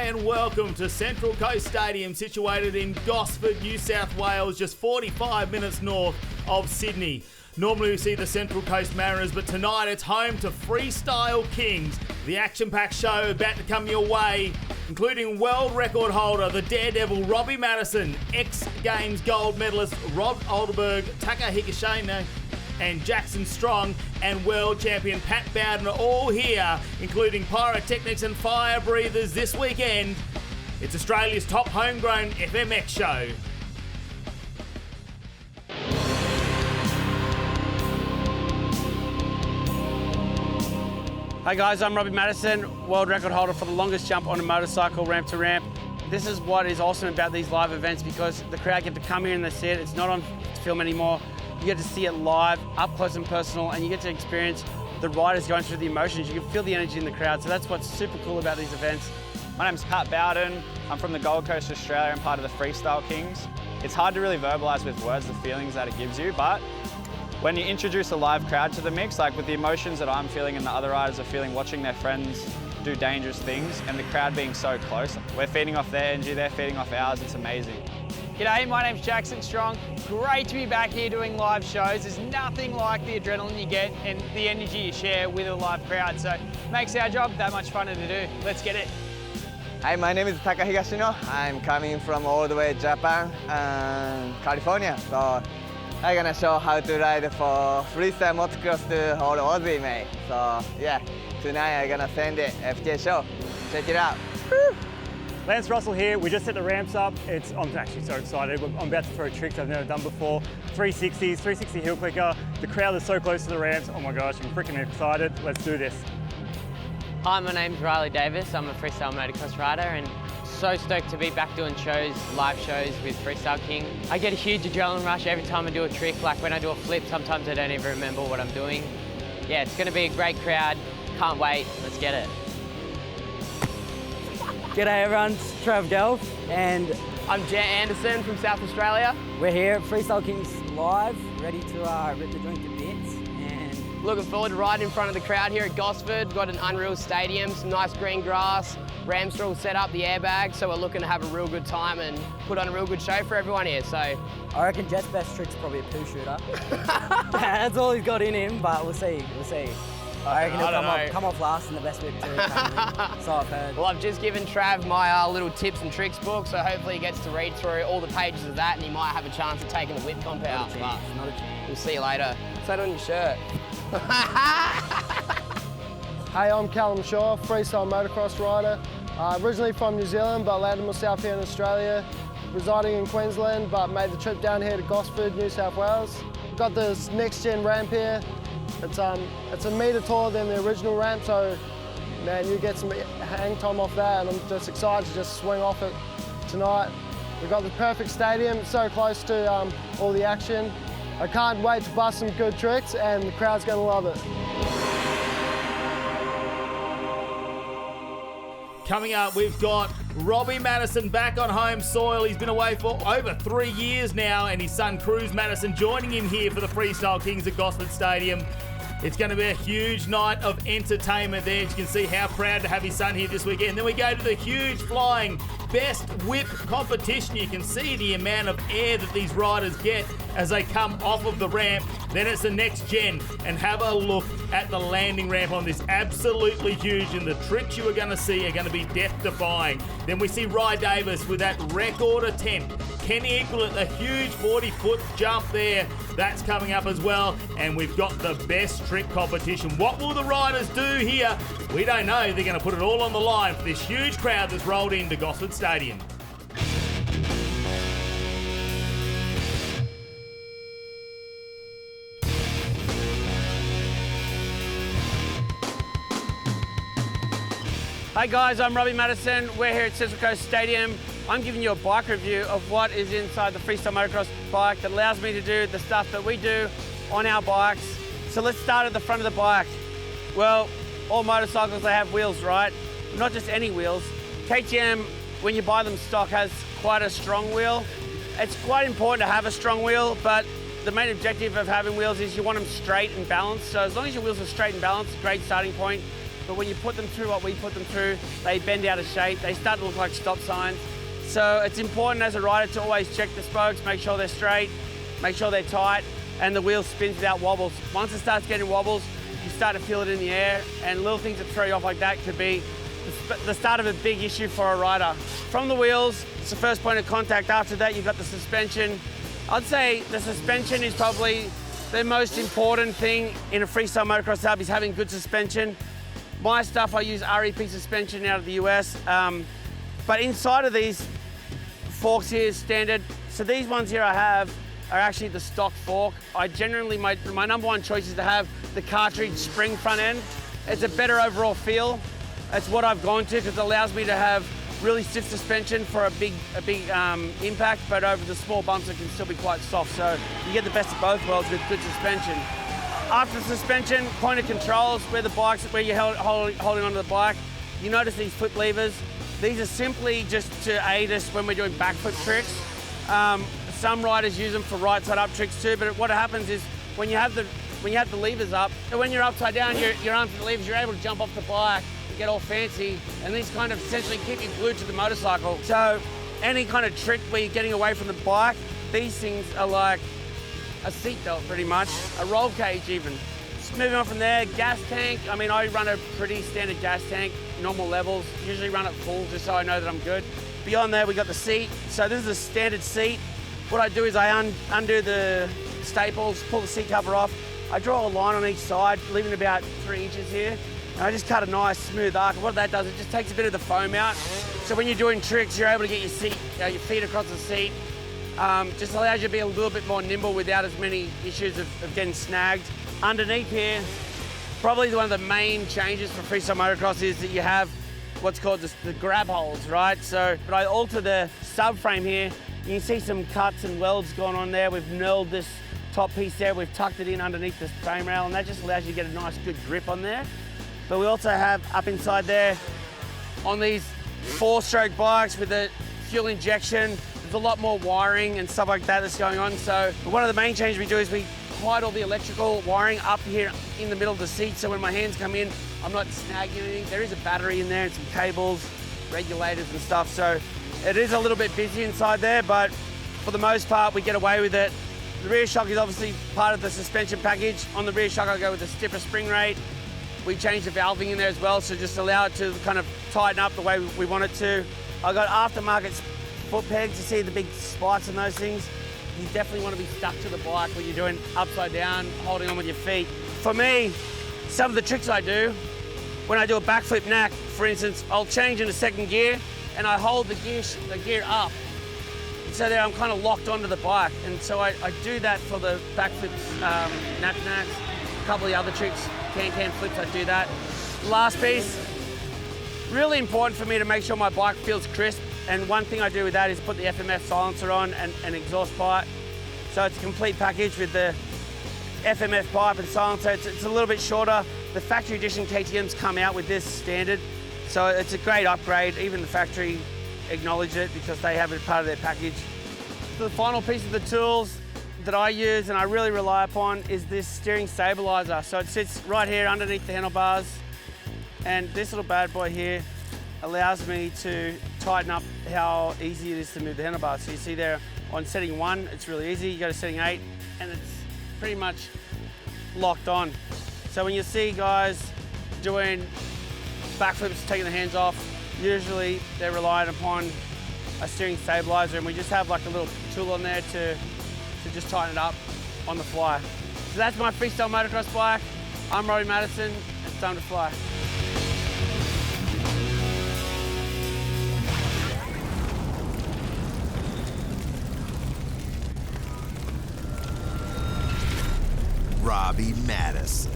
G'day and welcome to Central Coast Stadium, situated in Gosford, New South Wales, just 45 minutes north of Sydney. Normally we see the Central Coast Mariners, but tonight it's home to Freestyle Kings. The action-packed show about to come your way, including world record holder, the daredevil Robbie Maddison, X-Games gold medalist Adelberg, Taka Higashino, and Jackson Strong, and world champion Pat Bowden are all here, including pyrotechnics and fire breathers this weekend. It's Australia's top homegrown FMX show. Hi guys, I'm Robbie Maddison, world record holder for the longest jump on a motorcycle ramp to ramp. This is what is awesome about these live events, because the crowd get to come here and they see it. It's not on film anymore. You get to see it live, up close and personal, and you get to experience the riders going through the emotions. You can feel the energy in the crowd, so that's what's super cool about these events. My name's Pat Bowden. I'm from the Gold Coast, Australia, and part of the Freestyle Kings. It's hard to really verbalise with words the feelings that it gives you, but when you introduce a live crowd to the mix, like with the emotions that I'm feeling and the other riders are feeling watching their friends do dangerous things, and the crowd being so close, we're feeding off their energy, they're feeding off ours, it's amazing. G'day, my name's Jackson Strong. Great to be back here doing live shows. There's nothing like the adrenaline you get and the energy you share with a live crowd, so it makes our job that much funner to do. Let's get it. Hi, my name is Taka Higashino. I'm coming from all the way Japan and California. So I'm gonna show how to ride for freestyle motocross to all Aussie, mate. So yeah, tonight I'm gonna send it FJ show. Check it out. Woo! Lance Russell here. We just set the ramps up. I'm actually so excited. I'm about to throw tricks I've never done before. 360s, 360 heel clicker. The crowd is so close to the ramps. Oh my gosh, I'm freaking excited. Let's do this. Hi, my name's Riley Davis. I'm a freestyle motocross rider and so stoked to be back doing shows, live shows with Freestyle King. I get a huge adrenaline rush every time I do a trick. Like when I do a flip, sometimes I don't even remember what I'm doing. Yeah, it's gonna be a great crowd. Can't wait. Let's get it. G'day everyone, it's Trav Gelf, and I'm Jet Anderson from South Australia. we're here at Freestyle Kings Live, ready to rip the joint to bits. And Looking forward to riding in front of the crowd here at Gosford. Got an unreal stadium, some nice green grass, ramps are all set up, the airbag, so we're looking to have a real good time and put on a real good show for everyone here. So I reckon Jet's best trick's probably a poo shooter. That's all he's got in him, but we'll see. I reckon he'll come off last in the best whip too. So I've heard. Well, I've just given Trav my little tips and tricks book, so hopefully he gets to read through all the pages of that and he might have a chance of taking the whip comp out. Not a chance. We'll see you later. What's that on your shirt? Hey, I'm Callum Shaw, freestyle motocross rider. Originally from New Zealand, but landed myself here in Australia. Residing in Queensland, but made the trip down here to Gosford, New South Wales. We've got this next-gen ramp here. It's a metre taller than the original ramp, so man, you get some hang time off that, and I'm just excited to just swing off it tonight. We've got the perfect stadium, it's so close to all the action. I can't wait to bust some good tricks, and the crowd's gonna love it. Coming up, we've got Robbie Maddison back on home soil. He's been away for over 3 years now, and his son Cruz Maddison joining him here for the Freestyle Kings at Gosford Stadium. It's going to be a huge night of entertainment there. You can see how proud to have his son here this weekend. Then we go to the huge flying best whip competition. You can see the amount of air that these riders get as they come off of the ramp. Then it's the next gen, and have a look at the landing ramp on this. Absolutely huge, and the tricks you are going to see are going to be death-defying. Then we see Rye Davis with that record attempt. Can he equal it? A huge 40-foot jump there. That's coming up as well. And we've got the best trick competition. What will the riders do here? We don't know. They're going to put it all on the line for this huge crowd that's rolled into Gosford Stadium. Hi guys, I'm Robbie Maddison. We're here at Central Coast Stadium. I'm giving you a bike review of what is inside the freestyle motocross bike that allows me to do the stuff that we do on our bikes. So let's start at the front of the bike. Well, all motorcycles, they have wheels, right? Not just any wheels. KTM, when you buy them stock, has quite a strong wheel. It's quite important to have a strong wheel, but the main objective of having wheels is you want them straight and balanced. So as long as your wheels are straight and balanced, great starting point. but when you put them through what we put them through, they bend out of shape. They start to look like stop signs. So it's important as a rider to always check the spokes, make sure they're straight, make sure they're tight, and the wheel spins without wobbles. Once it starts getting wobbles, you start to feel it in the air, and little things that throw you off like that could be the start of a big issue for a rider. From the wheels, it's the first point of contact. After that, you've got the suspension. I'd say the suspension is probably the most important thing in a freestyle motocross hub, is having good suspension. My stuff, I use REP suspension out of the US, but inside of these forks here is standard. So these ones here I have are actually the stock fork. I generally, my number one choice is to have the cartridge spring front end. It's a better overall feel. That's what I've gone to because it allows me to have really stiff suspension for a big impact, but over the small bumps it can still be quite soft. So you get the best of both worlds with good suspension. After suspension, point of controls, where you're holding onto the bike, you notice these flip levers. These are simply just to aid us when we're doing backflip tricks. Some riders use them for right side up tricks too, but what happens is when you have the levers up, when you're upside down, your arms and the levers, you're able to jump off the bike, get all fancy, and these kind of essentially keep you glued to the motorcycle. So any kind of trick where you're getting away from the bike, these things are like a seatbelt pretty much, a roll cage even. Just moving on from there, gas tank. I mean, I run a pretty standard gas tank, normal levels, usually run it full just so I know that I'm good. Beyond there, we got the seat. So this is a standard seat. What I do is I undo the staples, pull the seat cover off. I draw a line on each side, leaving about 3 inches here. And I just cut a nice smooth arc. What that does, it just takes a bit of the foam out. So when you're doing tricks, you're able to get your feet across the seat. Just allows you to be a little bit more nimble without as many issues of getting snagged. Underneath here, probably one of the main changes for freestyle motocross is that you have what's called the grab holes, right? So, but I alter the subframe here. You can see some cuts and welds going on there. We've knurled this top piece there. We've tucked it in underneath the frame rail, and that just allows you to get a nice good grip on there. But we also have up inside there on these 4-stroke bikes with the fuel injection, there's a lot more wiring and stuff like that that's going on. So one of the main changes we do is we hide all the electrical wiring up here in the middle of the seat. So when my hands come in, I'm not snagging anything. There is a battery in there and some cables, regulators and stuff. So it is a little bit busy inside there, but for the most part, we get away with it. The rear shock is obviously part of the suspension package. On the rear shock, I go with a stiffer spring rate. We change the valving in there as well, so just allow it to kind of tighten up the way we want it to. I got aftermarket foot pegs to see the big spikes and those things. You definitely want to be stuck to the bike when you're doing upside down, holding on with your feet. For me, some of the tricks I do, when I do a backflip knack, for instance, I'll change into second gear and I hold the gear up. So there I'm kind of locked onto the bike. And so I do that for the backflip knacks. A couple of the other tricks, can flips, I do that. Last piece, really important for me to make sure my bike feels crisp. And one thing I do with that is put the FMF silencer on and an exhaust pipe. So it's a complete package with the FMF pipe and silencer. It's a little bit shorter. The factory edition KTMs come out with this standard. So it's a great upgrade. Even the factory acknowledge it because they have it part of their package. So the final piece of the tools that I use and I really rely upon is this steering stabilizer. So it sits right here underneath the handlebars. And this little bad boy here allows me to tighten up how easy it is to move the handlebars. So you see there on setting 1, it's really easy. You go to setting 8 and it's pretty much locked on. So when you see guys doing backflips, taking the hands off, usually they're relying upon a steering stabilizer, and we just have like a little tool on there to just tighten it up on the fly. So that's my freestyle motocross bike. I'm Robbie Maddison, it's time to fly. Robbie Maddison.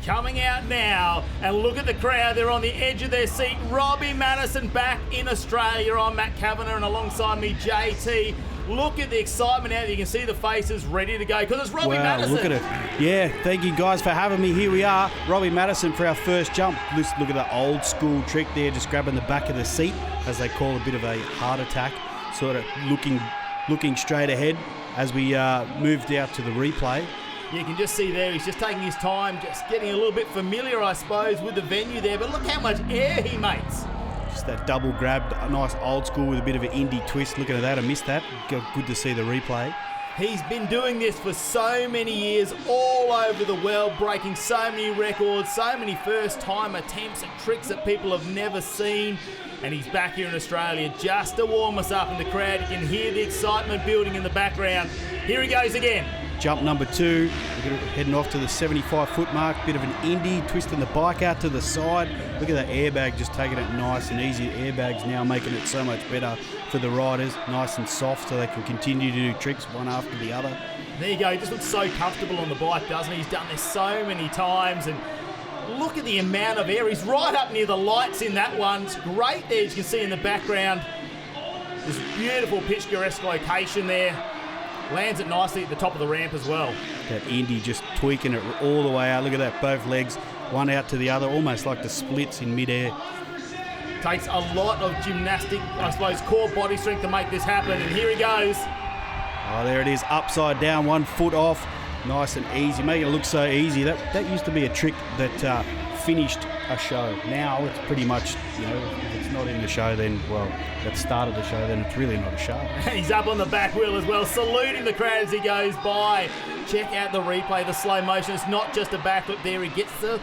Coming out now, and look at the crowd, they're on the edge of their seat. Robbie Maddison back in Australia. I'm Matt Kavanagh, and alongside me, JT. Look at the excitement out there. You can see the faces ready to go, because it's Robbie Maddison. Look at it. Yeah, thank you guys for having me. Here we are, Robbie Maddison for our first jump. Just look at the old school trick there, just grabbing the back of the seat, as they call a bit of a heart attack, sort of looking straight ahead as we moved out to the replay. You can just see there, he's just taking his time, just getting a little bit familiar, I suppose, with the venue there. But look how much air he makes. Just that double grab, a nice old school with a bit of an indie twist. Looking at that, I missed that. Good to see the replay. He's been doing this for so many years, all over the world, breaking so many records, so many first-time attempts at tricks that people have never seen. And he's back here in Australia just to warm us up in the crowd. You can hear the excitement building in the background. Here he goes again. Jump number 2, we're heading off to the 75-foot mark. Bit of an indie, twisting the bike out to the side. Look at that airbag, just taking it nice and easy. Airbags now making it so much better for the riders, nice and soft, so they can continue to do tricks one after the other. There you go, he just looks so comfortable on the bike, doesn't he? He's done this so many times, and look at the amount of air. He's right up near the lights in that one. It's great there, as you can see in the background. This beautiful picturesque location there. Lands it nicely at the top of the ramp as well. That Indy just tweaking it all the way out. Look at that, both legs, one out to the other, almost like the splits in midair. Takes a lot of gymnastic, I suppose, core body strength to make this happen. And here he goes. Oh, there it is, upside down, 1 foot off. Nice and easy, making it look so easy. That used to be a trick that finished a show. Now it's pretty much, if it's not in the show, then, well, that started the show, then it's really not a show. And he's up on the back wheel as well, saluting the crowd as he goes by. Check out the replay, the slow motion. It's not just a backflip there. He gets the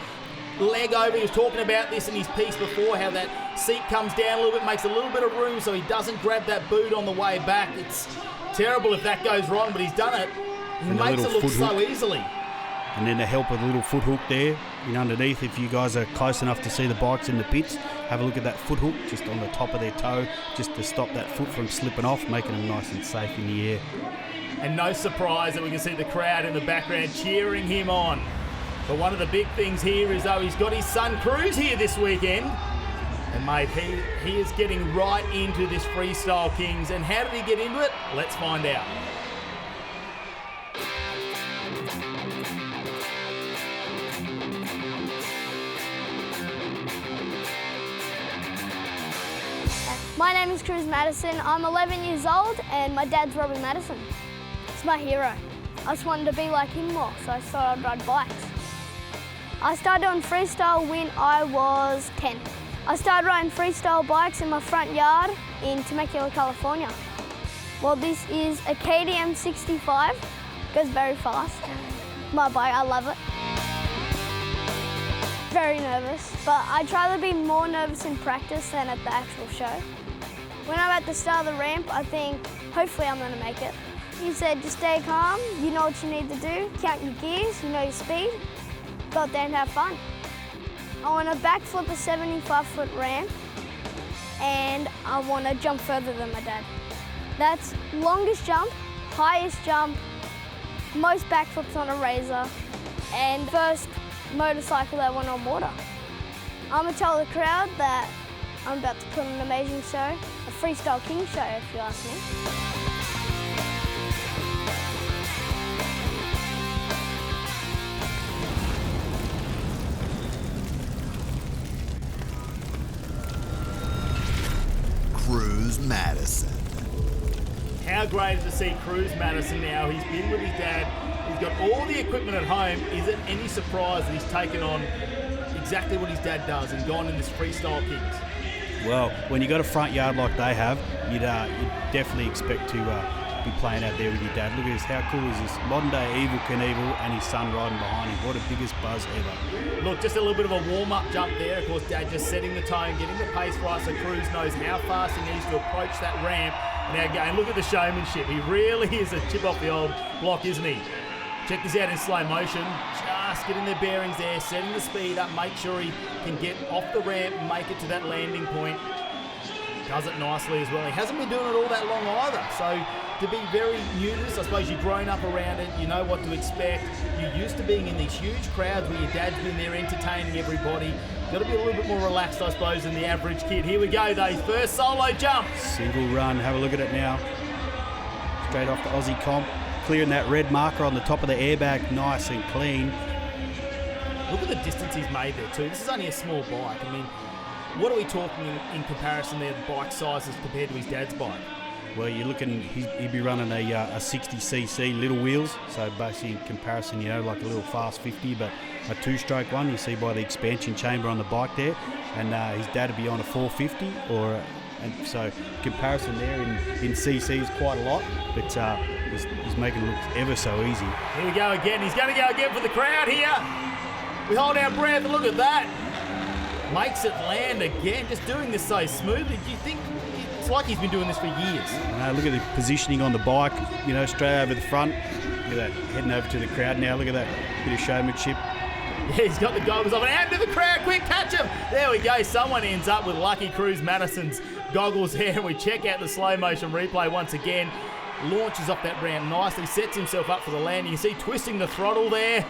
leg over. He was talking about this in his piece before, how that seat comes down a little bit, makes a little bit of room so he doesn't grab that boot on the way back. It's terrible if that goes wrong, but he's done it. He makes it look so easily. And then the help of the little foot hook there underneath. If you guys are close enough to see the bikes in the pits, have a look at that foot hook just on the top of their toe, just to stop that foot from slipping off, making them nice and safe in the air. And no surprise that we can see the crowd in the background cheering him on. But one of the big things here is, though, he's got his son Cruz here this weekend. And mate, he is getting right into this Freestyle Kings. And how did he get into it? Let's find out. My name is Robbie Maddison. I'm 11 years old and my dad's Robbie Maddison. He's my hero. I just wanted to be like him more, so I thought I'd ride bikes. I started doing freestyle when I was 10. I started riding freestyle bikes in my front yard in Temecula, California. Well, this is a KTM 65. Goes very fast. My bike, I love it. Very nervous, but I try to be more nervous in practice than at the actual show. When I'm at the start of the ramp, I think, hopefully I'm gonna make it. He said, just stay calm, you know what you need to do, count your gears, you know your speed, go out there and have fun. I want to backflip a 75-foot ramp, and I want to jump further than my dad. That's longest jump, highest jump, most backflips on a razor, and first motorcycle that went on water. I'm gonna tell the crowd that I'm about to put on an amazing show, a Freestyle King show if you ask me. Cruz Maddison. How great is to see Cruz Maddison now. He's been with his dad. He's got all the equipment at home. Is it any surprise that he's taken on exactly what his dad does and gone in this Freestyle Kings? Well, when you got a front yard like they have, you'd definitely expect to be playing out there with your dad. Look at this, how cool is this? Modern day Evel Knievel and his son riding behind him. What a biggest buzz ever. Look, just a little bit of a warm-up jump there. Of course, Dad just setting the tone, getting the pace right so Cruz knows how fast he needs to approach that ramp. Now again, look at the showmanship. He really is a chip off the old block, isn't he? Check this out in slow motion. Just getting their bearings there, setting the speed up, make sure he can get off the ramp and make it to that landing point. Does it nicely as well. He hasn't been doing it all that long either. So to be very new to this, I suppose you've grown up around it, you know what to expect. You're used to being in these huge crowds where your dad's been there entertaining everybody. Got to be a little bit more relaxed, I suppose, than the average kid. Here we go, though. His first solo jump. Single run. Have a look at it now. Straight off the Aussie comp. Clearing that red marker on the top of the airbag. Nice and clean. Look at the distance he's made there, too. This is only a small bike. I mean, what are we talking in comparison there, the bike sizes compared to his dad's bike? Well, you're looking, he'd be running a 60cc little wheels, so basically in comparison, like a little fast 50, but a two-stroke one, you see by the expansion chamber on the bike there, and his dad would be on a 450, and so comparison there in CC is quite a lot, but he's making it look ever so easy. Here we go again. He's going to go again for the crowd here. We hold our breath and look at that. Makes it land again, just doing this so smoothly. Do you think it's like he's been doing this for years? Look at the positioning on the bike, straight over the front. Look at that, heading over to the crowd now. Look at that bit of showmanship. Yeah, he's got the goggles off and out to the crowd. Quick, catch him. There we go. Someone ends up with Lucky Cruz Madison's goggles here, and we check out the slow motion replay once again. Launches off that ramp nicely, sets himself up for the landing. You see twisting the throttle there.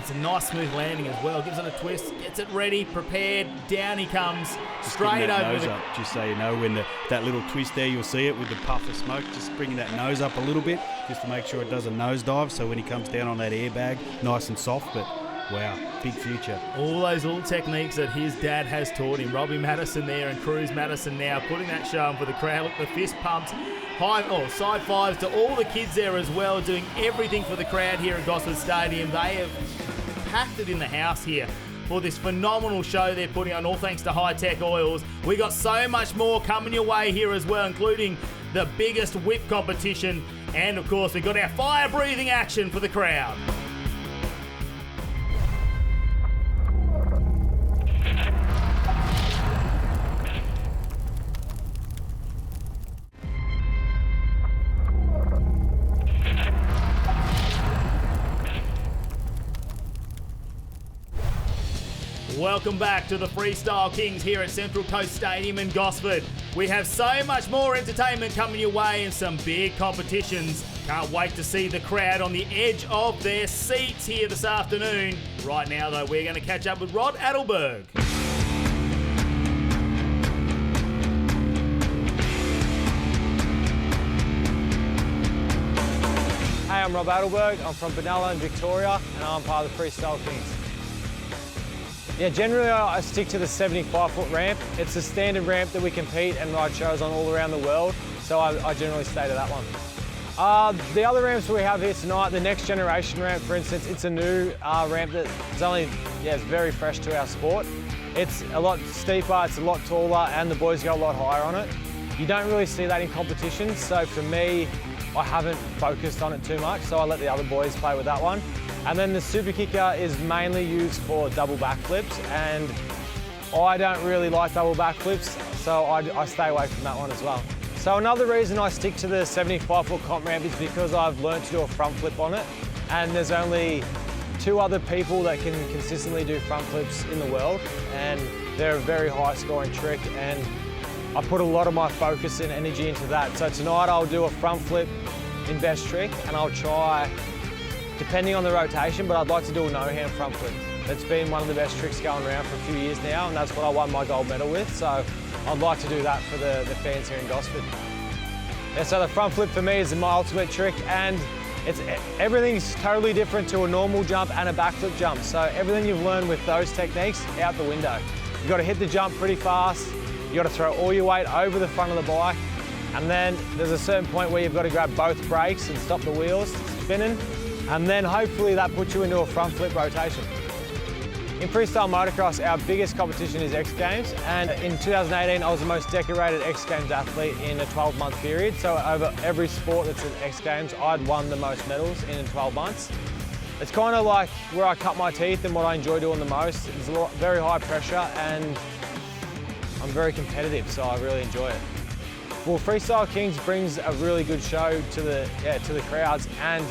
It's a nice smooth landing as well. Gives it a twist, gets it ready, prepared. Down he comes, straight over nose up, just so you know, when that little twist there, you'll see it with the puff of smoke, just bringing that nose up a little bit, just to make sure it does a nosedive, so when he comes down on that airbag, nice and soft, but wow, big future. All those little techniques that his dad has taught him. Robbie Maddison there and Cruz Madison now putting that show on for the crowd. Look, the fist pumps, side fives to all the kids there as well, doing everything for the crowd here at Gosford Stadium. They have packed it in the house here for this phenomenal show they're putting on, all thanks to High Tech Oils. We got so much more coming your way here as well, including the biggest whip competition, and of course we've got our fire-breathing action for the crowd. Welcome back to the Freestyle Kings here at Central Coast Stadium in Gosford. We have so much more entertainment coming your way and some big competitions. Can't wait to see the crowd on the edge of their seats here this afternoon. Right now, though, we're going to catch up with Adelberg. Hey, I'm Rob Adelberg. I'm from Benalla in Victoria, and I'm part of the Freestyle Kings. Yeah, generally I stick to the 75-foot ramp. It's the standard ramp that we compete and ride shows on all around the world, so I generally stay to that one. The other ramps we have here tonight, the next generation ramp, for instance, it's a new ramp that is very fresh to our sport. It's a lot steeper, it's a lot taller, and the boys go a lot higher on it. You don't really see that in competitions, so for me, I haven't focused on it too much, so I let the other boys play with that one. And then the super kicker is mainly used for double backflips, and I don't really like double backflips, so I stay away from that one as well. So another reason I stick to the 75-foot comp ramp is because I've learned to do a front flip on it, and there's only 2 other people that can consistently do front flips in the world, and they're a very high scoring trick, and I put a lot of my focus and energy into that. So tonight I'll do a front flip in best trick, and I'll try, depending on the rotation, but I'd like to do a no-hand front flip. It's been one of the best tricks going around for a few years now, and that's what I won my gold medal with, so I'd like to do that for the fans here in Gosford. Yeah, so the front flip for me is my ultimate trick, and everything's totally different to a normal jump and a backflip jump, so everything you've learned with those techniques, out the window. You've got to hit the jump pretty fast, you've got to throw all your weight over the front of the bike, and then there's a certain point where you've got to grab both brakes and stop the wheels spinning, and then hopefully that puts you into a front flip rotation. In freestyle motocross, our biggest competition is X Games, and in 2018 I was the most decorated X Games athlete in a 12-month period, so over every sport that's in X Games, I'd won the most medals in 12 months. It's kind of like where I cut my teeth and what I enjoy doing the most. It's very high pressure, and I'm very competitive, so I really enjoy it. Well, Freestyle Kings brings a really good show to the crowds, and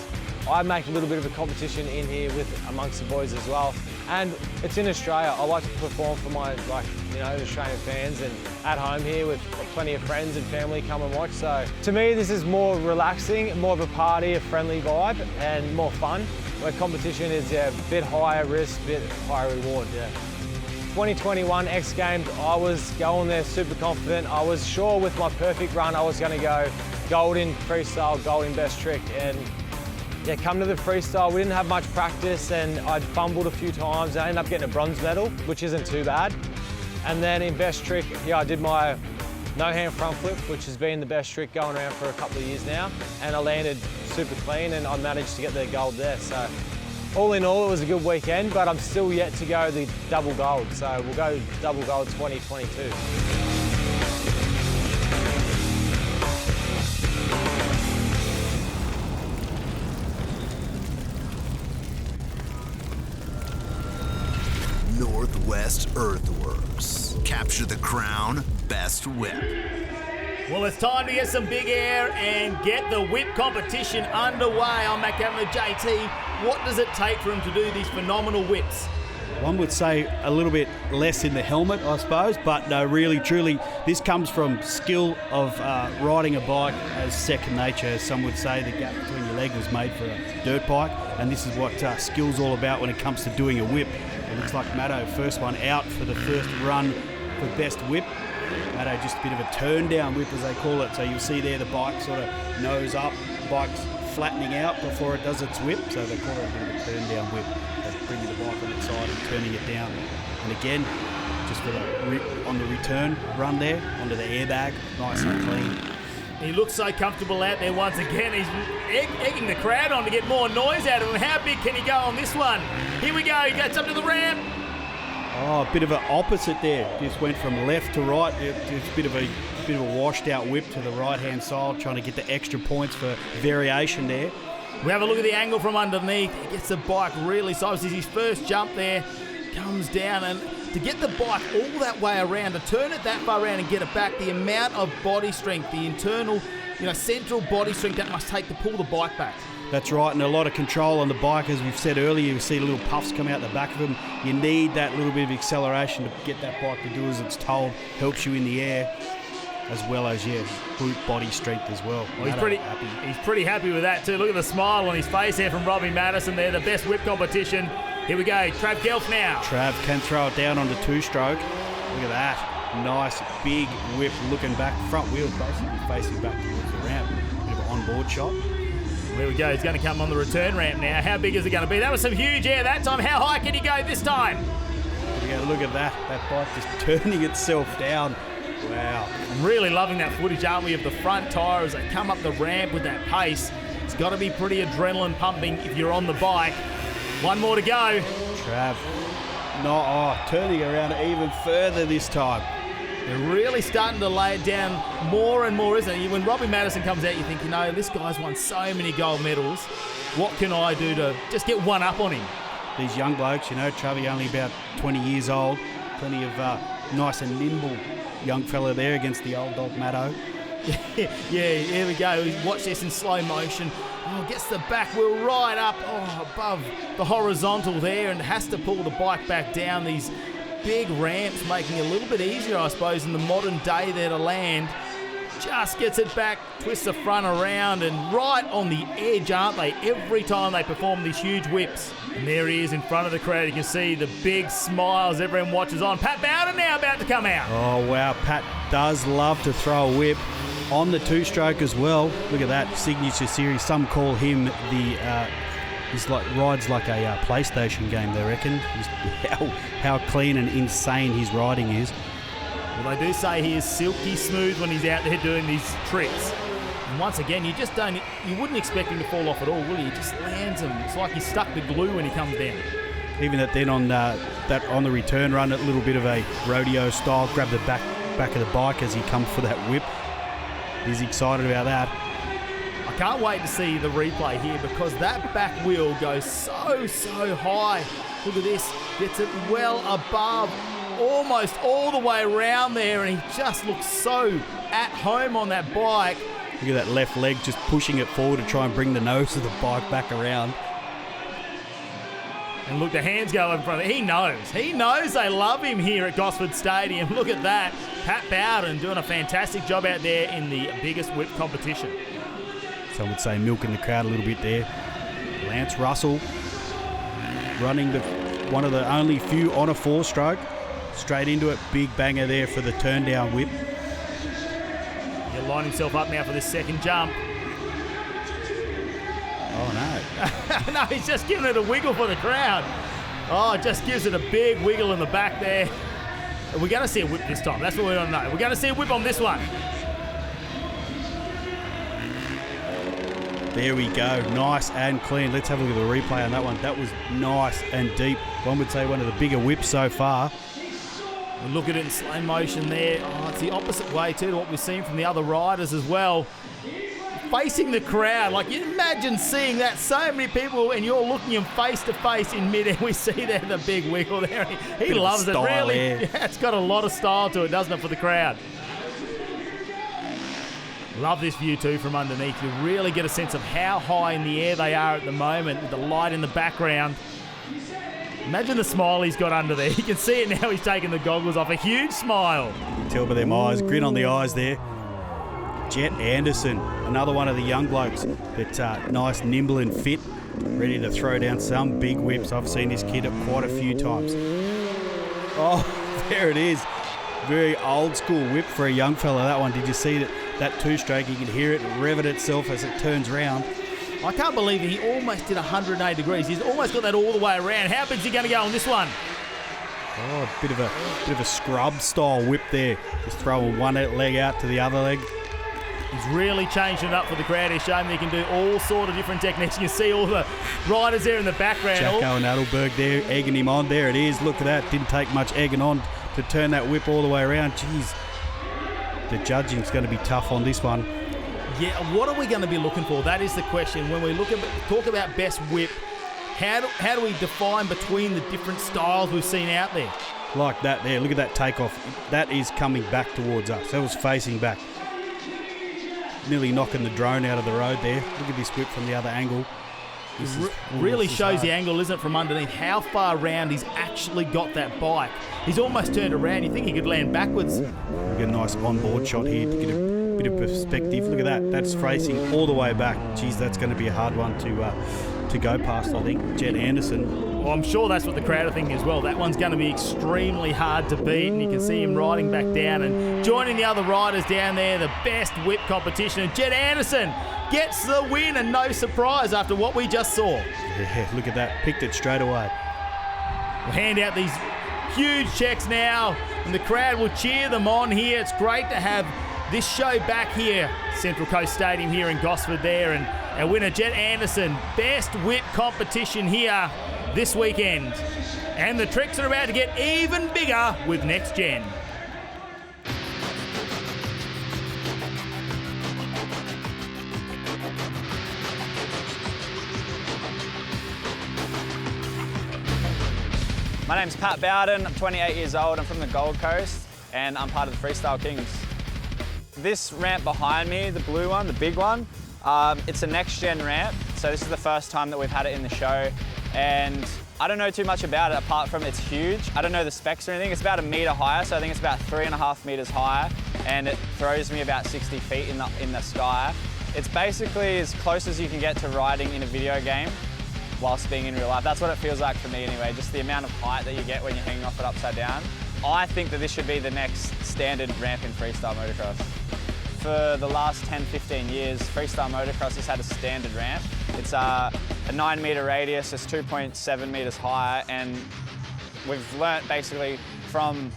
I make a little bit of a competition in here amongst the boys as well. And it's in Australia. I like to perform for my Australian fans, and at home here with plenty of friends and family come and watch. So to me, this is more relaxing, more of a party, a friendly vibe, and more fun. Where competition is a bit higher risk, bit higher reward. 2021 X Games, I was going there super confident. I was sure with my perfect run I was going to go gold in freestyle, gold in best trick, and come to the freestyle, we didn't have much practice, and I'd fumbled a few times. I ended up getting a bronze medal, which isn't too bad. And then in best trick, I did my no hand front flip, which has been the best trick going around for a couple of years now. And I landed super clean and I managed to get the gold there. So all in all, it was a good weekend, but I'm still yet to go the double gold. So we'll go double gold 2022. Northwest Earthworks. Capture the crown, best whip. Well, it's time to get some big air and get the whip competition underway. I'm Matt Kavanagh, JT. What does it take for him to do these phenomenal whips? One would say a little bit less in the helmet, I suppose, but no, really, truly, this comes from skill of riding a bike as second nature. As some would say, the gap between your leg was made for a dirt bike, and this is what skill's all about when it comes to doing a whip. It looks like Matto, first one out for the first run for best whip. Matto, just a bit of a turn down whip, as they call it. So you'll see there the bike sort of nose up, bike's flattening out before it does its whip. So they call it a bit of a turn down whip. They're bringing the bike on its side and turning it down. And again, just for on the return run there, onto the airbag, nice and clean. He looks so comfortable out there once again. He's egging the crowd on to get more noise out of him. How big can he go on this one? Here we go. He gets up to the ramp. Oh, a bit of an opposite there. Just went from left to right. It's a bit of a washed out whip to the right hand side, trying to get the extra points for variation there. We have a look at the angle from underneath. He gets the bike really sideways. His first jump there comes down, and to get the bike all that way around, to turn it that far around and get it back, the amount of body strength, the internal, central body strength that must take to pull the bike back. That's right, and a lot of control on the bike. As we've said earlier, you see little puffs come out the back of him. You need that little bit of acceleration to get that bike to do as it's told. Helps you in the air, as well as, brute body strength as well. He's pretty happy with that too. Look at the smile on his face there from Robbie Maddison there, the best whip competition. Here we go, Trav Gelf now. Trav can throw it down onto two-stroke. Look at that. Nice, big whip looking back. Front wheel basically facing back towards the ramp. Bit of an onboard shot. There we go, he's going to come on the return ramp now. How big is it going to be? That was some huge air that time. How high can he go this time? Look at that. That bike just turning itself down. Wow. I'm really loving that footage, aren't we, of the front tyre as they come up the ramp with that pace. It's got to be pretty adrenaline pumping if you're on the bike. One more to go. Trav, turning around even further this time. They're really starting to lay it down more and more, isn't it? When Robbie Maddison comes out, you think, this guy's won so many gold medals. What can I do to just get one up on him? These young blokes, Travi only about 20 years old. Plenty of nice and nimble young fella there against the old dog Matto. Yeah, here we go. Watch this in slow motion. Gets the back wheel right up above the horizontal there and has to pull the bike back down. These big ramps making it a little bit easier, I suppose, in the modern day there to land. Just gets it back, twists the front around, and right on the edge, aren't they, every time they perform these huge whips. And there he is in front of the crowd. You can see the big smiles everyone watches on. Pat Bowden now about to come out. Oh, wow. Pat does love to throw a whip on the two-stroke as well. Look at that signature series. Some call him he's rides like a PlayStation game, they reckon. How clean and insane his riding is. Well, they do say he is silky smooth when he's out there doing these tricks. And once again, you wouldn't expect him to fall off at all, will you? He just lands him. It's like he's stuck to glue when he comes down. Even that then on the return run, a little bit of a rodeo style, grab the back of the bike as he comes for that whip. He's excited about that. I can't wait to see the replay here because that back wheel goes so high. Look at this, gets it well above, almost all the way around there, and he just looks so at home on that bike. Look at that left leg just pushing it forward to try and bring the nose of the bike back around. And look, the hands go in front of him. He knows they love him here at Gosford Stadium. Look at that. Pat Bowden doing a fantastic job out there in the biggest whip competition. Some would say milking the crowd a little bit there. Lance Russell running one of the only few on a four-stroke. Straight into it, big banger there for the turn down whip. He'll line himself up now for this second jump. Oh no. No, he's just giving it a wiggle for the crowd. Oh, just gives it a big wiggle in the back there. We're going to see a whip this time. That's what we want to know. We're going to see a whip on this one. There we go. Nice and clean. Let's have a look at the replay on that one. That was nice and deep. One would say one of the bigger whips so far. We'll look at it in slow motion there. Oh, it's the opposite way too to what we've seen from the other riders as well. Facing the crowd, like you imagine seeing that, so many people, and you're looking him face to face in mid-air. We see there the big wiggle there. He loves it, really. Yeah, it's got a lot of style to it, doesn't it, for the crowd? Love this view too from underneath. You really get a sense of how high in the air they are at the moment with the light in the background. Imagine the smile he's got under there. You can see it now. He's taking the goggles off. A huge smile. You can tell by them eyes, grin on the eyes there. Jet Anderson, another one of the young blokes that's nice, nimble and fit, ready to throw down some big whips. I've seen this kid quite a few times. Oh, there it is. Very old school whip for a young fella, that one. Did you see that two-stroke? You can hear it rev it itself as it turns round. I can't believe it. He almost did 180 degrees. He's almost got that all the way around. How big's he going to go on this one? Oh, a bit of a scrub-style whip there. Just throwing one leg out to the other leg. He's really changing it up for the crowd. He's showing he can do all sort of different techniques. You can see all the riders there in the background. Jacko and Adelberg there, egging him on. There it is. Look at that. Didn't take much egging on to turn that whip all the way around. Jeez. The judging's going to be tough on this one. Yeah, what are we going to be looking for? That is the question. When we talk about best whip, how do we define between the different styles we've seen out there? Like that there. Look at that takeoff. That is coming back towards us. That was facing back. Nearly knocking the drone out of the road there. Look at this whip from the other angle. Really shows the angle, isn't it, from underneath, how far round he's actually got that bike. He's almost turned around. You think he could land backwards. Look at a nice onboard shot here to get a bit of perspective. Look at that. That's facing all the way back. Geez, that's going to be a hard one to go past, I think. Jet Anderson. Well, I'm sure that's what the crowd are thinking as well. That one's going to be extremely hard to beat, and you can see him riding back down and joining the other riders down there, the best whip competition. And Jet Anderson gets the win, and no surprise after what we just saw. Yeah, look at that. Picked it straight away. We'll hand out these huge checks now, and the crowd will cheer them on here. It's great to have this show back here, Central Coast Stadium here in Gosford there, and our winner Jet Anderson, best whip competition here this weekend. And the tricks are about to get even bigger with Next Gen. My name's Pat Bowden, I'm 28 years old, I'm from the Gold Coast, and I'm part of the Freestyle Kings. This ramp behind me, the blue one, the big one, it's a Next Gen ramp, so this is the first time that we've had it in the show, and I don't know too much about it apart from it's huge. I don't know the specs or anything. It's about a metre higher, so I think it's about 3.5 metres higher, and it throws me about 60 feet in the sky. It's basically as close as you can get to riding in a video game whilst being in real life. That's what it feels like for me anyway, just the amount of height that you get when you're hanging off it upside down. I think that this should be the next standard ramp in freestyle motocross. For the last 10, 15 years, freestyle motocross has had a standard ramp. It's a 9 metre radius, it's 2.7 metres high, and we've learnt basically from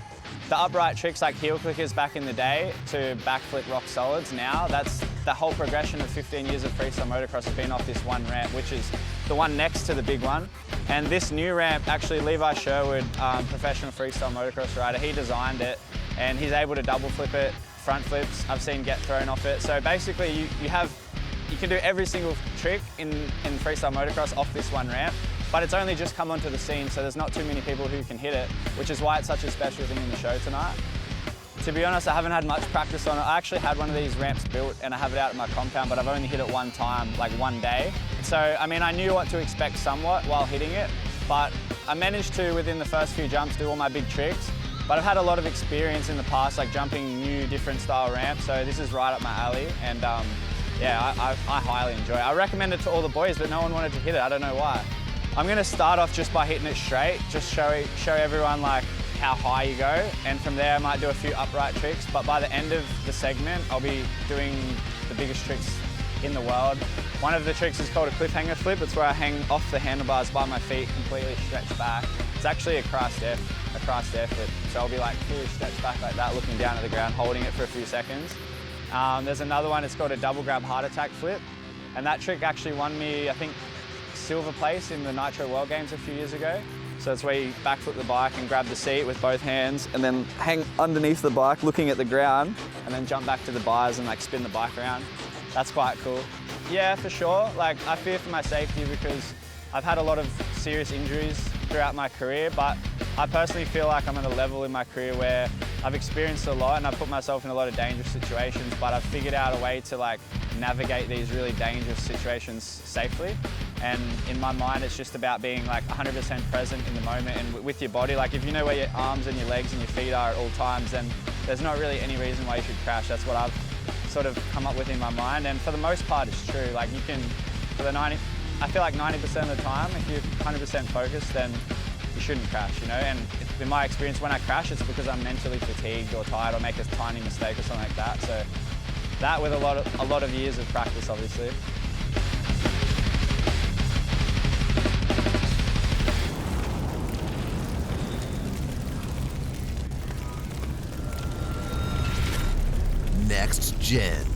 the upright tricks like heel clickers back in the day to backflip rock solids now. That's the whole progression of 15 years of freestyle motocross has been off this one ramp, which is the one next to the big one. And this new ramp, actually Levi Sherwood, professional freestyle motocross rider, he designed it and he's able to double flip it, front flips, I've seen get thrown off it. So basically you can do every single trick in freestyle motocross off this one ramp, but it's only just come onto the scene, so there's not too many people who can hit it, which is why it's such a special thing in the show tonight. To be honest, I haven't had much practice on it. I actually had one of these ramps built and I have it out at my compound, but I've only hit it one time, like one day. So, I mean, I knew what to expect somewhat while hitting it, but I managed to, within the first few jumps, do all my big tricks. But I've had a lot of experience in the past, like jumping new, different style ramps, so this is right up my alley, and yeah, I highly enjoy it. I recommend it to all the boys, but no one wanted to hit it, I don't know why. I'm gonna start off just by hitting it straight, just show everyone like how high you go, and from there I might do a few upright tricks, but by the end of the segment, I'll be doing the biggest tricks in the world. One of the tricks is called a cliffhanger flip. It's where I hang off the handlebars by my feet, completely stretched back. It's actually a crossed air flip. So I'll be like 2 steps back like that, looking down at the ground, holding it for a few seconds. There's another one, it's called a double grab heart attack flip. And that trick actually won me, I think, silver place in the Nitro World Games a few years ago. So it's where you backflip the bike and grab the seat with both hands and then hang underneath the bike looking at the ground and then jump back to the bars and like spin the bike around. That's quite cool. Yeah, for sure. Like, I fear for my safety because I've had a lot of serious injuries throughout my career, but I personally feel like I'm at a level in my career where I've experienced a lot and I've put myself in a lot of dangerous situations, but I've figured out a way to like navigate these really dangerous situations safely. And in my mind, it's just about being like 100% present in the moment and with your body. Like, if you know where your arms and your legs and your feet are at all times, then there's not really any reason why you should crash. That's what I've sort of come up with in my mind. And for the most part, it's true. Like, you can, I feel like 90% of the time, if you're 100% focused, then you shouldn't crash, you know? And in my experience, when I crash, it's because I'm mentally fatigued or tired or make a tiny mistake or something like that. So that with a lot of years of practice, obviously. Next Gen.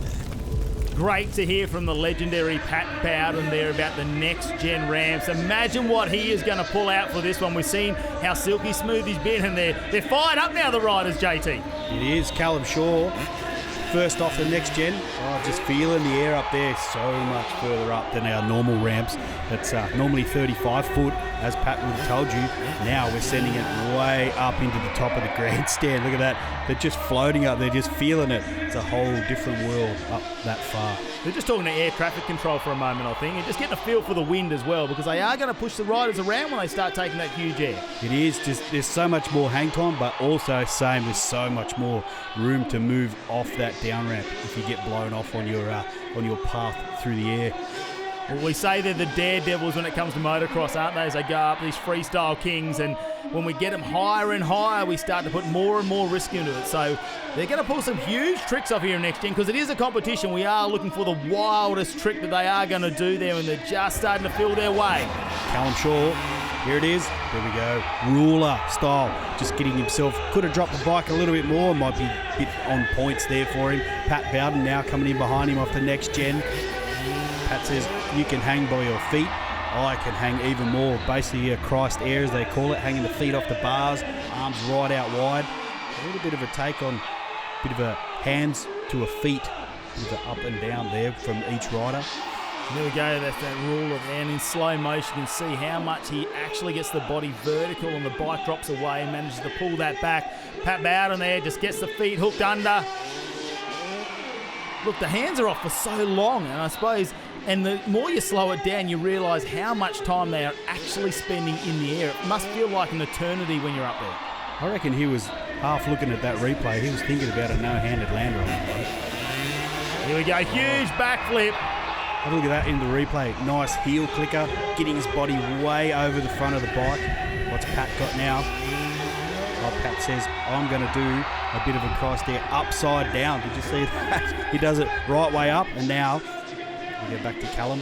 Great to hear from the legendary Pat Bowden there about the next gen ramps. Imagine what he is going to pull out for this one. We've seen how silky smooth he's been, and they're fired up now, the riders, JT. It is. Callum Shaw, first off the next gen. Oh, just feeling the air up there so much further up than our normal ramps. It's normally 35 foot, as Pat would have told you. Now we're sending it way up into the top of the grandstand. Look at that. They're just floating up there, just feeling it. It's a whole different world up that far. They're just talking to air traffic control for a moment, I think, and just getting a feel for the wind as well, because they are going to push the riders around when they start taking that huge air. It is. Just there's so much more hang time, but also same, there's so much more room to move off that down ramp if you get blown off on your path through the air. Well, we say they're the daredevils when it comes to motocross, aren't they, as they go up, these freestyle kings, and when we get them higher and higher, we start to put more and more risk into it. So they're going to pull some huge tricks off here in Next Gen, because it is a competition. We are looking for the wildest trick that they are going to do there, and they're just starting to feel their way. Callum Shaw, here it is. There we go. Ruler style. Just getting himself, could have dropped the bike a little bit more, might be a bit on points there for him. Pat Bowden now coming in behind him off the Next Gen. Pat says, you can hang by your feet. I can hang even more. Basically a Christ air, as they call it, hanging the feet off the bars, arms right out wide. A little bit of a take on, bit of a hands to a feet, bit of a up and down there from each rider. There we go, that's that rule of, and in slow motion you can see how much he actually gets the body vertical and the bike drops away and manages to pull that back. Pat Bowden there just gets the feet hooked under. Look, the hands are off for so long, and I suppose, and the more you slow it down, you realise how much time they are actually spending in the air. It must feel like an eternity when you're up there. I reckon he was half looking at that replay. He was thinking about a no-handed lander on it. Here we go, huge backflip. Have a look at that in the replay. Nice heel clicker, getting his body way over the front of the bike. What's Pat got now? Oh, Pat says, I'm going to do a bit of a cross there, upside down. Did you see that? He does it right way up, and now we go back to Callum.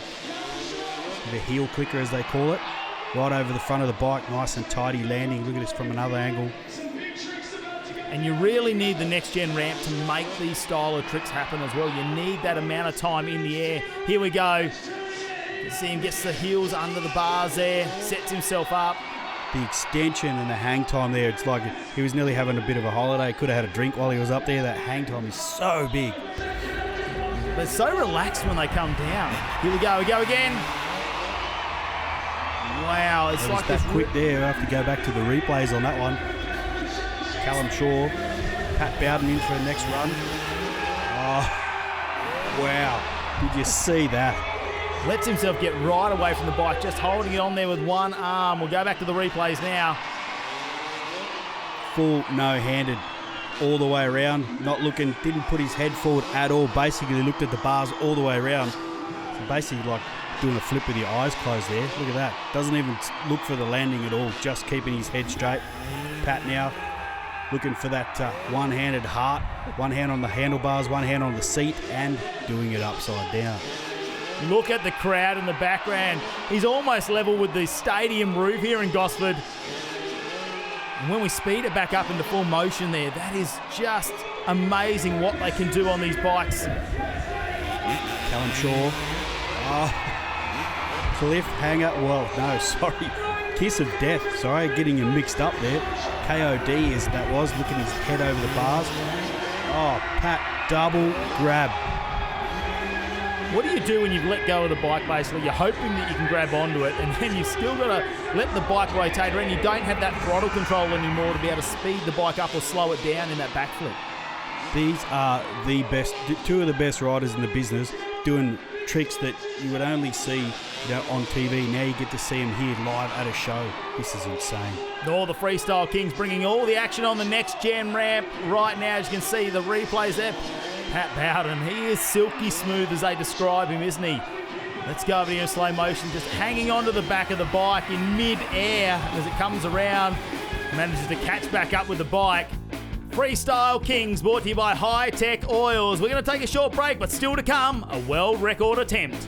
The heel clicker, as they call it, right over the front of the bike. Nice and tidy landing. Look at this from another angle. And you really need the Next Gen ramp to make these style of tricks happen as well. You need that amount of time in the air. Here we go. You see him gets the heels under the bars there, sets himself up. The extension and the hang time there, it's like he was nearly having a bit of a holiday. Could have had a drink while he was up there. That hang time is so big. They're so relaxed when they come down. Here we go again. Wow, it's like that quick there. I have to go back to the replays on that one. Callum Shaw, Pat Bowden in for the next run. Oh, wow. Did you see that? Lets himself get right away from the bike, just holding it on there with one arm. We'll go back to the replays now. Full no-handed all the way around. Not looking, didn't put his head forward at all. Basically looked at the bars all the way around. So basically like doing a flip with your eyes closed there. Look at that. Doesn't even look for the landing at all. Just keeping his head straight. Pat now looking for that one-handed heart. One hand on the handlebars, one hand on the seat, and doing it upside down. Look at the crowd in the background. He's almost level with the stadium roof here in Gosford. And when we speed it back up into full motion there, that is just amazing what they can do on these bikes. Callum Shaw. Oh, cliffhanger. Well, no, sorry. Kiss of death. Sorry, getting him mixed up there. KOD as that was, looking his head over the bars. Oh, Pat, double grab. What do you do when you've let go of the bike, basically? You're hoping that you can grab onto it, and then you've still got to let the bike rotate around. You don't have that throttle control anymore to be able to speed the bike up or slow it down in that backflip. These are the best, two of the best riders in the business doing tricks that you would only see, on TV. Now you get to see them here live at a show. This is insane. All the Freestyle Kings bringing all the action on the next gen ramp right now. As you can see the replays there. Pat Bowden, he is silky smooth as they describe him, isn't he? Let's go over here in slow motion, just hanging onto the back of the bike in mid-air as it comes around. Manages to catch back up with the bike. Freestyle Kings brought to you by High Tech Oils. We're going to take a short break, but still to come, a world record attempt.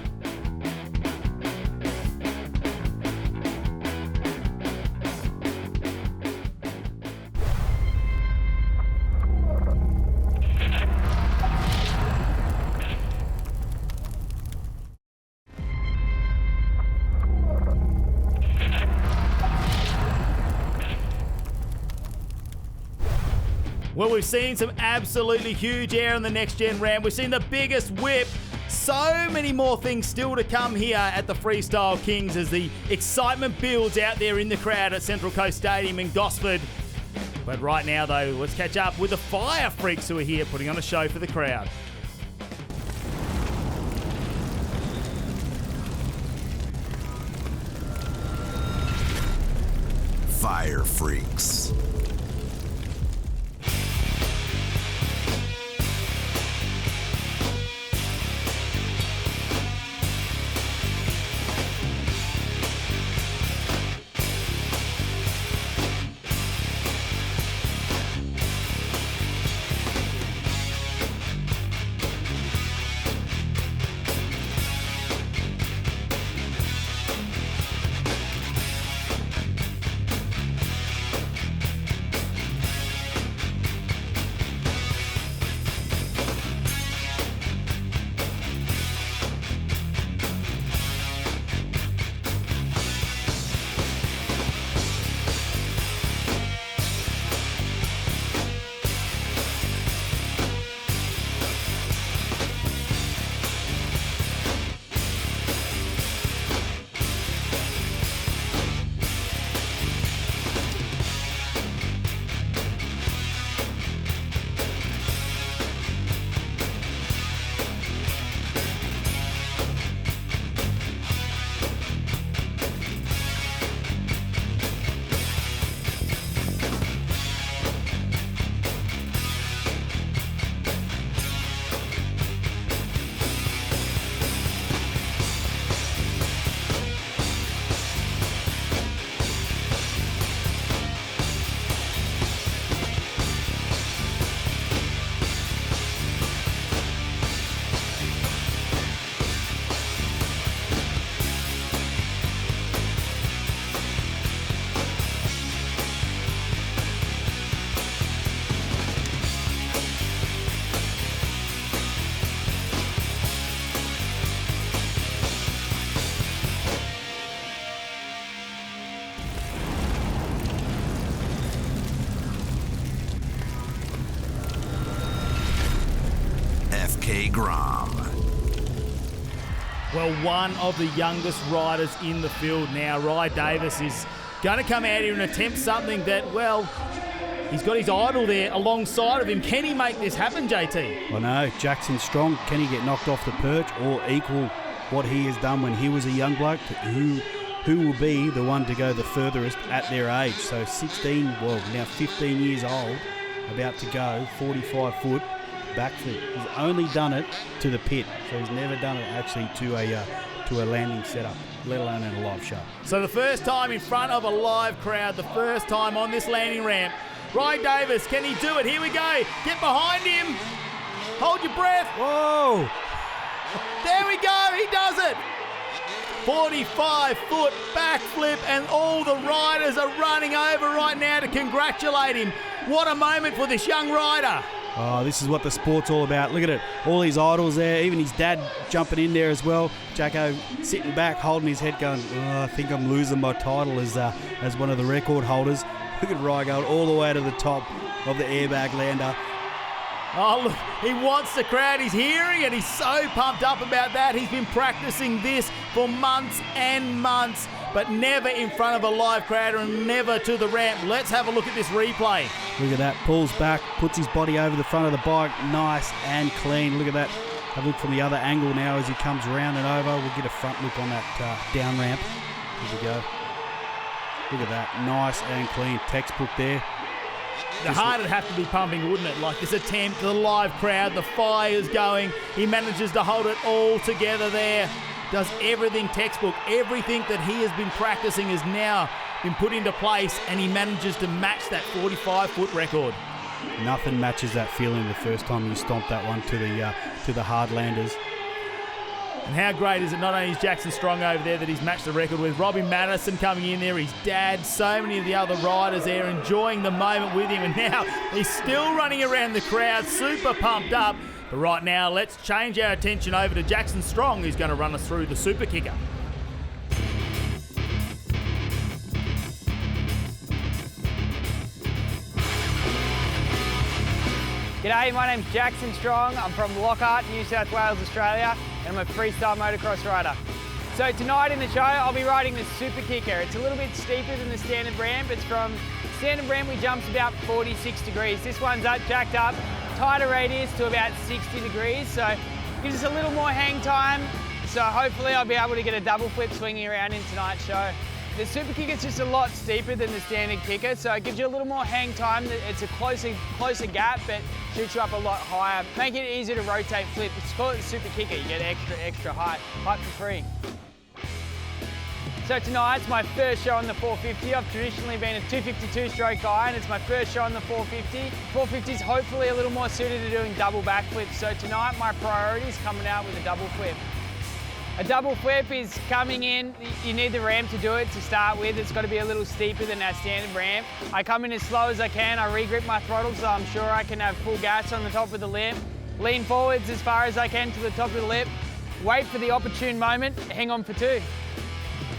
Well, we've seen some absolutely huge air on the next gen ramp. We've seen the biggest whip. So many more things still to come here at the Freestyle Kings as the excitement builds out there in the crowd at Central Coast Stadium in Gosford. But right now, though, let's catch up with the Fire Freaks who are here putting on a show for the crowd. Fire Freaks. Grom. Well, one of the youngest riders in the field now, Rye Davis, is going to come out here and attempt something that, well, he's got his idol there alongside of him. Can he make this happen, JT? I know, Jackson Strong. Can he get knocked off the perch or equal what he has done when he was a young bloke? Who will be the one to go the furthest at their age? So 16, well, now 15 years old, about to go 45 foot backflip. He's only done it to the pit, so he's never done it actually to a landing setup, let alone in a live show. So the first time in front of a live crowd, the first time on this landing ramp. Rye Davis, can he do it? Here we go. Get behind him. Hold your breath. Whoa. There we go. He does it. 45-foot backflip, and all the riders are running over right now to congratulate him. What a moment for this young rider. Oh, this is what the sport's all about. Look at it. All his idols there, even his dad jumping in there as well. Jacko sitting back, holding his head going, oh, I think I'm losing my title as one of the record holders. Look at Rye going all the way to the top of the airbag lander. Oh, look, he wants the crowd. He's hearing it. He's so pumped up about that. He's been practicing this for months and months, but never in front of a live crowd and never to the ramp. Let's have a look at this replay. Look at that. Pulls back, puts his body over the front of the bike. Nice and clean. Look at that. Have a look from the other angle now as he comes round and over. We'll get a front look on that down ramp. Here we go. Look at that. Nice and clean. Textbook there. The heart would have to be pumping, wouldn't it? Like this attempt, the live crowd, the fire's going. He manages to hold it all together there. Does everything textbook. Everything that he has been practicing has now been put into place, and he manages to match that 45-foot record. Nothing matches that feeling the first time you stomp that one to the hardlanders. And how great is it, not only is Jackson Strong over there that he's matched the record with, Robbie Maddison coming in there, his dad, so many of the other riders there enjoying the moment with him, and now he's still running around the crowd, super pumped up. But right now, let's change our attention over to Jackson Strong, who's going to run us through the super kicker. G'day, my name's Jackson Strong. I'm from Lockhart, New South Wales, Australia, and I'm a freestyle motocross rider. So tonight in the show, I'll be riding the super kicker. It's a little bit steeper than the standard ramp. It's from standard ramp, we jumps about 46 degrees. This one's up, jacked up, tighter radius to about 60 degrees. So gives us a little more hang time. So hopefully I'll be able to get a double flip swinging around in tonight's show. The super kicker is just a lot steeper than the standard kicker, so it gives you a little more hang time. It's a closer gap, but shoots you up a lot higher. Make it easier to rotate flip. Let's call it the super kicker. You get extra height for free. So tonight's my first show on the 450. I've traditionally been a 252 stroke guy, and it's my first show on the 450. 450 is hopefully a little more suited to doing double backflips. So tonight my priority is coming out with a double flip. A double flip is coming in, you need the ramp to do it to start with. It's got to be a little steeper than that standard ramp. I come in as slow as I can, I re-grip my throttle so I'm sure I can have full gas on the top of the lip. Lean forwards as far as I can to the top of the lip. Wait for the opportune moment, hang on for two.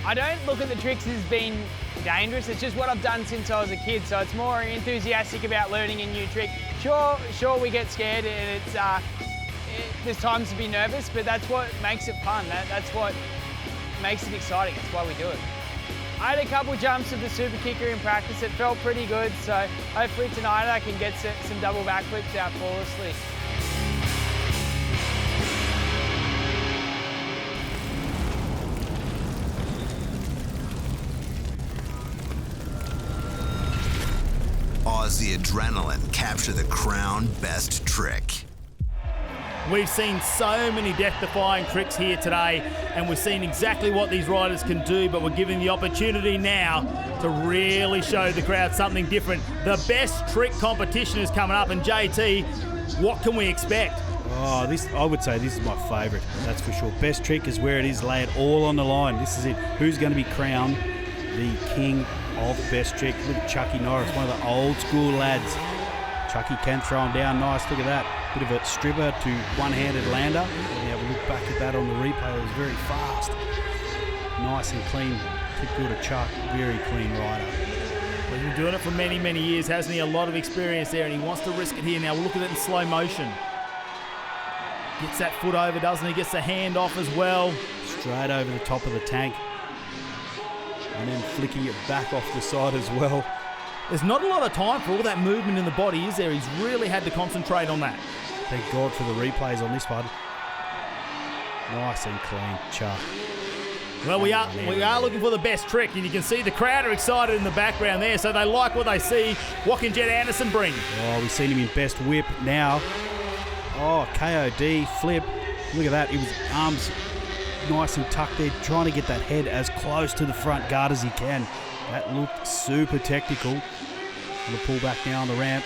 I don't look at the tricks as being dangerous, it's just what I've done since I was a kid, so it's more enthusiastic about learning a new trick. Sure we get scared and it's there's times to be nervous, but that's what makes it fun. That's what makes it exciting. That's why we do it. I had a couple jumps of the super kicker in practice. It felt pretty good, so hopefully tonight I can get some double backflips out flawlessly. Aussie Adrenaline capture the crown best trick. We've seen so many death-defying tricks here today, and we've seen exactly what these riders can do, but we're given the opportunity now to really show the crowd something different. The best trick competition is coming up, and JT, what can we expect? Oh, I would say this is my favourite, that's for sure. Best trick is where it is, lay it all on the line. This is it. Who's going to be crowned the king of best trick? Look at Chucky Norris, one of the old school lads. Chucky can throw him down nice, look at that. Bit of a stripper to one-handed lander. Now we look back at that on the replay, it was very fast. Nice and clean, tip good to Chuck, very clean rider. Well, he's been doing it for many, many years, hasn't he? A lot of experience there, and he wants to risk it here. Now we'll look at it in slow motion. Gets that foot over, doesn't he? Gets the hand off as well. Straight over the top of the tank. And then flicking it back off the side as well. There's not a lot of time for all that movement in the body, is there? He's really had to concentrate on that. Thank God for the replays on this one. Nice and clean, Chuck. Well, we are looking for the best trick, and you can see the crowd are excited in the background there, so they like what they see. What can Jet Anderson bring? Oh, we've seen him in best whip now. Oh, KOD, flip. Look at that. He was arms nice and tucked there, trying to get that head as close to the front guard as he can. That looked super technical. Going to pull back now on the ramp.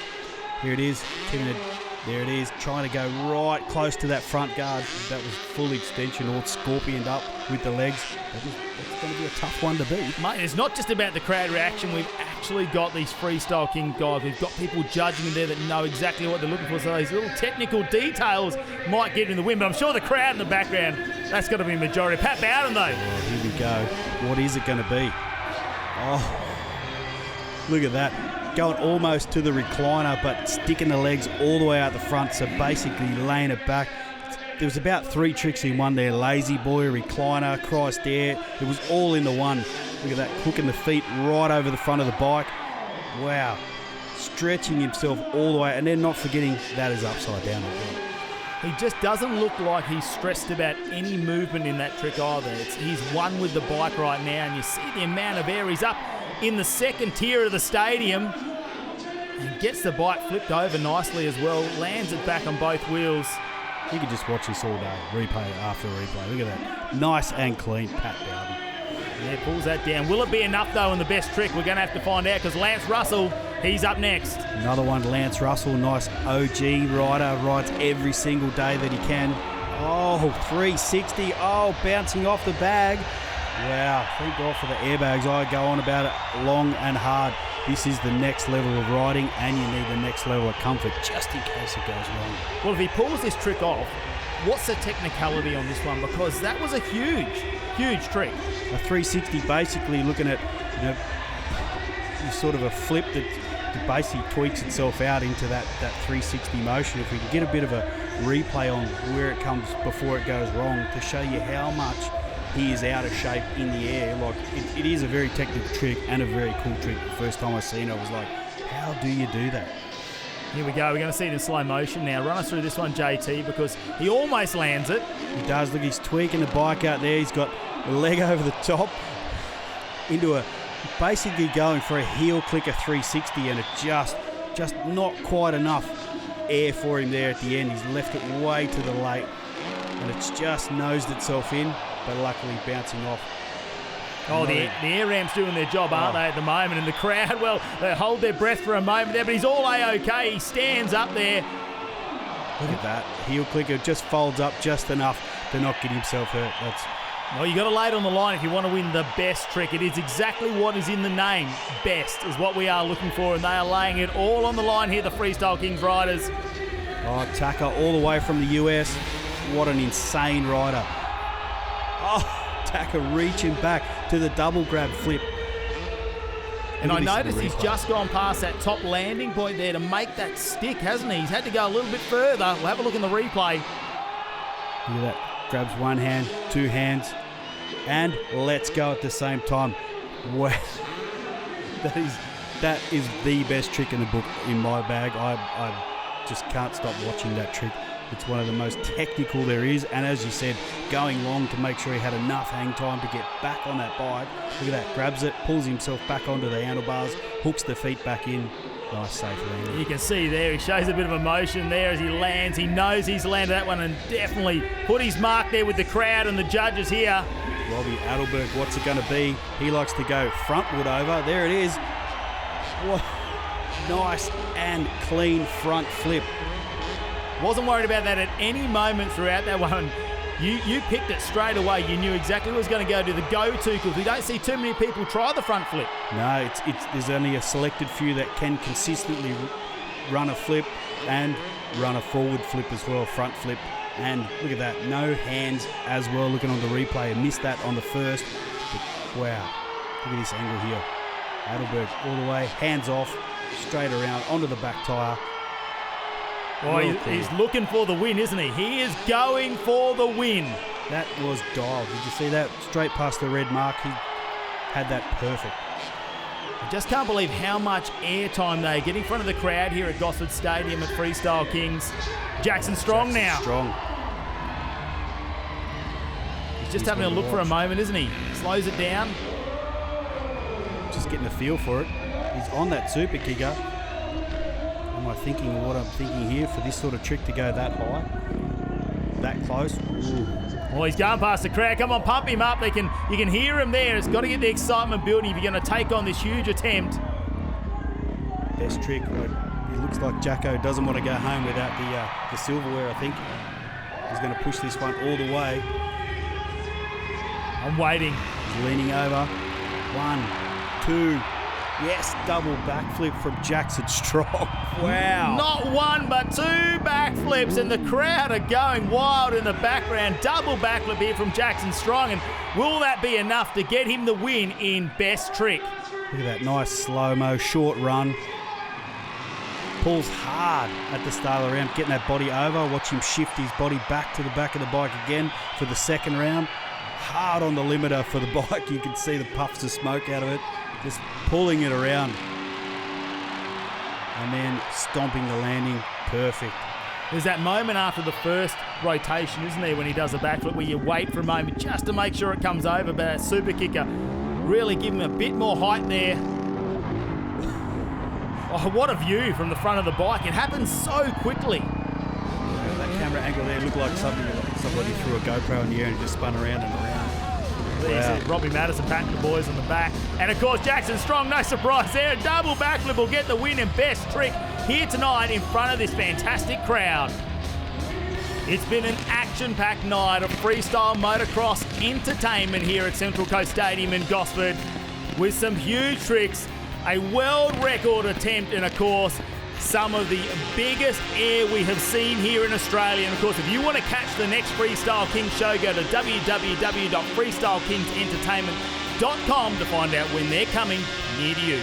Here it is. Keeping it There it is, trying to go right close to that front guard. That was full extension, all scorpioned up with the legs. That's going to be a tough one to beat. Mate, it's not just about the crowd reaction. We've actually got these Freestyle King guys. We've got people judging them there that know exactly what they're looking for. So these little technical details might get in the win. But I'm sure the crowd in the background, that's got to be a majority. Pat Bowden, though. Oh, here we go. What is it going to be? Oh, look at that. Going almost to the recliner, but sticking the legs all the way out the front, so basically laying it back. There was about 3 tricks in one there. Lazy boy, recliner, Christ air. It was all in the one. Look at that, hooking the feet right over the front of the bike. Wow. Stretching himself all the way, and then not forgetting that is upside down as well. He just doesn't look like he's stressed about any movement in that trick either. He's one with the bike right now, and you see the amount of air. He's up in the second tier of the stadium. He gets the bike flipped over nicely as well, lands it back on both wheels. You could just watch this all day, replay after replay. Look at that. Nice and clean, Pat Bowden. Yeah, pulls that down. Will it be enough, though, in the best trick? We're going to have to find out, because Lance Russell, he's up next. Another one, Lance Russell, nice OG rider, rides every single day that he can. Oh, 360. Oh, bouncing off the bag. Wow, thank God for the airbags. I go on about it long and hard. This is the next level of riding, and you need the next level of comfort just in case it goes wrong. Well, if he pulls this trick off, what's the technicality on this one? Because that was a huge trick. A 360, basically looking at, sort of a flip that basically tweaks itself out into that 360 motion. If we can get a bit of a replay on where it comes before it goes wrong to show you how much he is out of shape in the air. Like, it is a very technical trick and a very cool trick. The first time I seen it, I was like, how do you do that? Here we go. We're going to see it in slow motion now. Run us through this one, JT, because he almost lands it. He does. Look, he's tweaking the bike out there. He's got a leg over the top into a, basically going for a heel clicker 360, and it just not quite enough air for him there at the end. He's left it way to the late, and it's just nosed itself in, but luckily bouncing off. Oh, the air ramps doing their job, aren't they, at the moment? And the crowd, well, they hold their breath for a moment there, but he's all A-OK. He stands up there. Look at that. Heel clicker just folds up just enough to not get himself hurt. Well, you got to lay it on the line if you want to win the best trick. It is exactly what is in the name. Best is what we are looking for, and they are laying it all on the line here, the Freestyle Kings riders. Oh, Taka all the way from the US. What an insane rider. Oh, Taka reaching back to the double grab flip. And I noticed he's just gone past that top landing point there to make that stick, hasn't he? He's had to go a little bit further. We'll have a look in the replay. Look at that. Grabs one hand, two hands, and let's go at the same time. Wow. That is the best trick in the book in my bag. I just can't stop watching that trick. It's one of the most technical there is, and as you said, going long to make sure he had enough hang time to get back on that bike. Look at that, grabs it, pulls himself back onto the handlebars, hooks the feet back in. Nice, safe landing. You can see there, he shows a bit of emotion there as he lands. He knows he's landed that one and definitely put his mark there with the crowd and the judges here. Robbie Adelberg, what's it going to be? He likes to go frontward over. There it is. What? Nice and clean front flip. Wasn't worried about that at any moment throughout that one. You picked it straight away. You knew exactly what was going to go to the go-to, because we don't see too many people try the front flip. No, there's only a selected few that can consistently run a flip and run a forward flip as well, front flip. And look at that, no hands as well. Looking on the replay, I missed that on the first. But wow, look at this angle here. Adelberg all the way, hands off, straight around onto the back tyre. Well, he's looking for the win, isn't he? He is going for the win. That was dialed. Did you see that? Straight past the red mark. He had that perfect. I just can't believe how much airtime they get in front of the crowd here at Gosford Stadium at Freestyle Kings. Jackson Strong now. Strong. He's just having a look for a moment, isn't he? Slows it down. Just getting a feel for it. He's on that super kicker. Am I thinking what I'm thinking here for this sort of trick to go that high? That close? Ooh. Well, he's going past the crowd. Come on, pump him up. You can hear him there. It's got to get the excitement building if you're going to take on this huge attempt. Best trick. It looks like Jacko doesn't want to go home without the silverware, I think. He's going to push this one all the way. I'm waiting. He's leaning over. 1, 2. Yes, double backflip from Jackson Strong. Wow. Not one, but 2 backflips, and the crowd are going wild in the background. Double backflip here from Jackson Strong, and will that be enough to get him the win in best trick? Look at that nice slow-mo, short run. Pulls hard at the start of the ramp, getting that body over. Watch him shift his body back to the back of the bike again for the second round. Hard on the limiter for the bike. You can see the puffs of smoke out of it. Just pulling it around. And then stomping the landing. Perfect. There's that moment after the first rotation, isn't there, when he does a backflip where you wait for a moment just to make sure it comes over, but that super kicker really give him a bit more height there. Oh, what a view from the front of the bike. It happens so quickly. That camera angle there looked like somebody threw a GoPro in the air and just spun around and around. There's Robbie Maddison patting the boys on the back. And of course, Jackson Strong, no surprise there. A double backflip will get the win in best trick here tonight in front of this fantastic crowd. It's been an action-packed night of freestyle motocross entertainment here at Central Coast Stadium in Gosford, with some huge tricks, a world record attempt, and of course, some of the biggest air we have seen here in Australia. And of course, if you want to catch the next Freestyle Kings show, go to www.freestylekingsentertainment.com to find out when they're coming near to you.